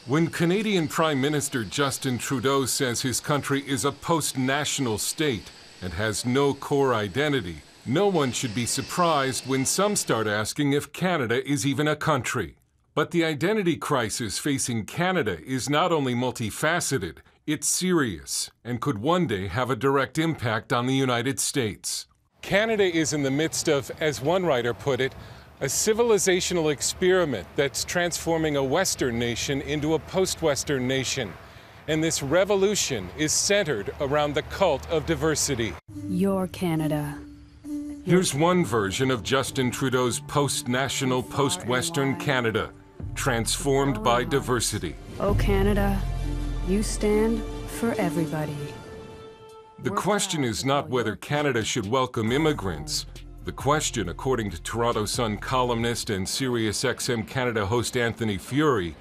When Canadian Prime Minister Justin Trudeau says his country is a post-national state and has no core identity, no one should be surprised when some start asking if Canada is even a country. But the identity crisis facing Canada is not only multifaceted, it's serious and could one day have a direct impact on the United States. Canada is in the midst of, as one writer put it, a civilizational experiment that's transforming a Western nation into a post-Western nation. And this revolution is centered around the cult of diversity. Your Canada. Here's one version of Justin Trudeau's post-national, post-Western Canada, transformed by diversity. Oh, Canada, you stand for everybody. The question is not whether Canada should welcome immigrants. The question, according to Toronto Sun columnist and SiriusXM Canada host Anthony Furey,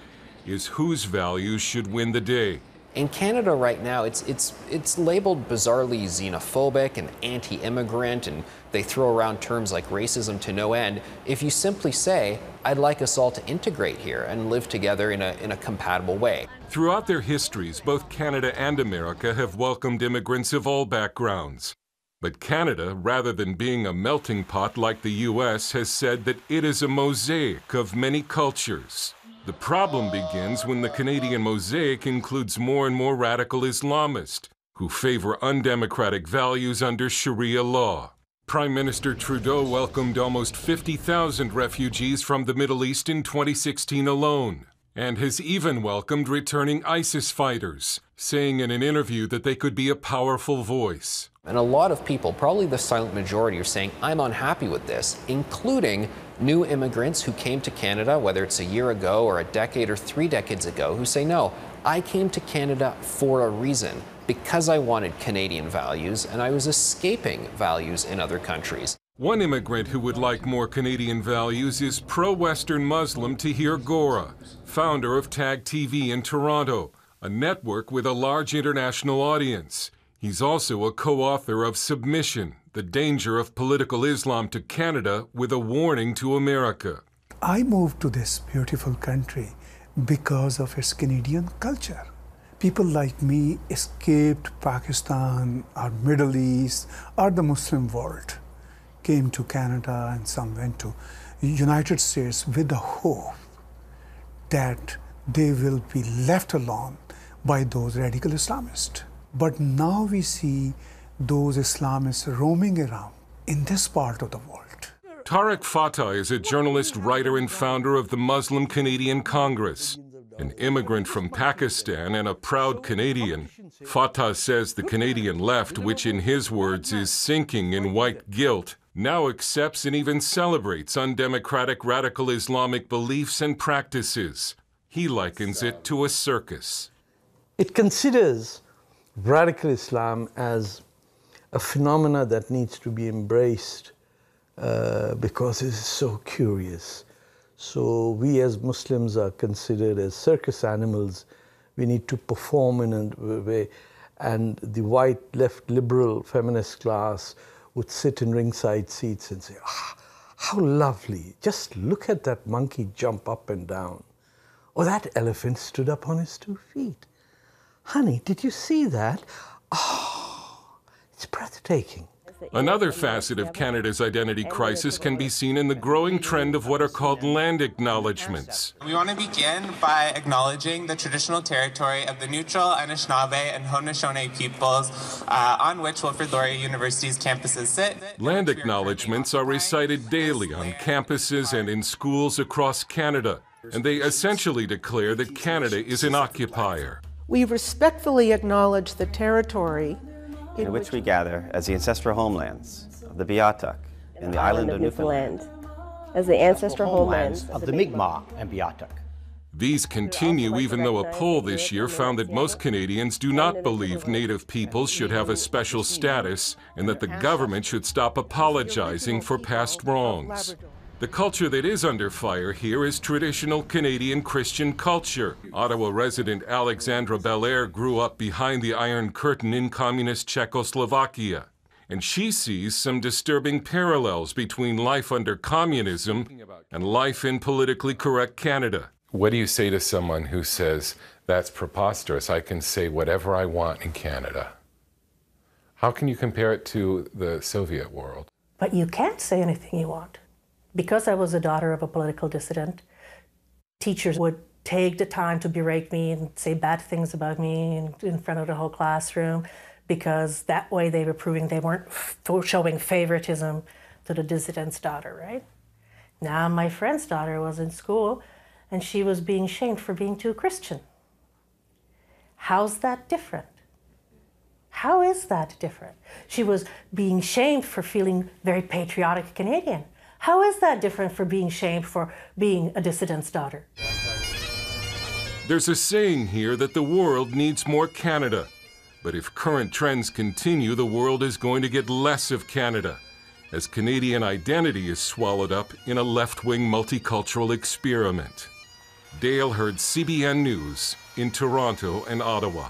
is whose values should win the day. In Canada right now, it's labeled bizarrely xenophobic and anti-immigrant, and they throw around terms like racism to no end. If you simply say, I'd like us all to integrate here and live together in a compatible way. Throughout their histories, both Canada and America have welcomed immigrants of all backgrounds. But Canada, rather than being a melting pot like the U.S., has said that it is a mosaic of many cultures. The problem begins when the Canadian mosaic includes more and more radical Islamists who favor undemocratic values under Sharia law. Prime Minister Trudeau welcomed almost 50,000 refugees from the Middle East in 2016 alone, and has even welcomed returning ISIS fighters, saying in an interview that they could be a powerful voice. And a lot of people, probably the silent majority, are saying, I'm unhappy with this, including new immigrants who came to Canada, whether it's a year ago or a decade or 3 decades ago, who say, no, I came to Canada for a reason, because I wanted Canadian values and I was escaping values in other countries. One immigrant who would like more Canadian values is pro-Western Muslim Tahir Gora, founder of Tag TV in Toronto, a network with a large international audience. He's also a co-author of Submission, The Danger of Political Islam to Canada, with a warning to America. I moved to this beautiful country because of its Canadian culture. People like me escaped Pakistan or Middle East or the Muslim world, came to Canada, and some went to United States with the hope that they will be left alone by those radical Islamists. But now we see those Islamists roaming around in this part of the world. Tarek Fatah is a journalist, writer, and founder of the Muslim Canadian Congress. An immigrant from Pakistan and a proud Canadian, Fatah says the Canadian left, which in his words is sinking in white guilt, now accepts and even celebrates undemocratic radical Islamic beliefs and practices. He likens it to a circus. It considers radical Islam as a phenomena that needs to be embraced because it is so curious. So we as Muslims are considered as circus animals. We need to perform in a way. And the white left liberal feminist class would sit in ringside seats and say, how lovely. Just look at that monkey jump up and down. Or that elephant stood up on his 2 feet. Honey, did you see that? Oh, it's breathtaking. Another facet of Canada's identity crisis can be seen in the growing trend of what are called land acknowledgements. We want to begin by acknowledging the traditional territory of the neutral Anishinaabe and Haudenosaunee peoples on which Wilfrid Laurier University's campuses sit. Land acknowledgements are recited daily on campuses and in schools across Canada, and they essentially declare that Canada is an occupier. We respectfully acknowledge the territory in which we gather as the ancestral homelands of the Beothuk and the island of Newfoundland, as the ancestral homelands of the Mi'kmaq and Beothuk. These continue even though a poll this year found that most Canadians do not believe Native peoples should have a special status and that the government should stop apologizing for past wrongs. The culture that is under fire here is traditional Canadian Christian culture. Ottawa resident Alexandra Belair grew up behind the Iron Curtain in communist Czechoslovakia, and she sees some disturbing parallels between life under communism and life in politically correct Canada. What do you say to someone who says, that's preposterous, I can say whatever I want in Canada? How can you compare it to the Soviet world? But you can't say anything you want. Because I was a daughter of a political dissident, teachers would take the time to berate me and say bad things about me in front of the whole classroom, because that way they were proving they weren't showing favoritism to the dissident's daughter, right? Now my friend's daughter was in school and she was being shamed for being too Christian. How's that different? How is that different? She was being shamed for feeling very patriotic Canadian. How is that different for being shamed for being a dissident's daughter? There's a saying here that the world needs more Canada. But if current trends continue, the world is going to get less of Canada, as Canadian identity is swallowed up in a left-wing multicultural experiment. Dale Hurd, CBN News, in Toronto and Ottawa.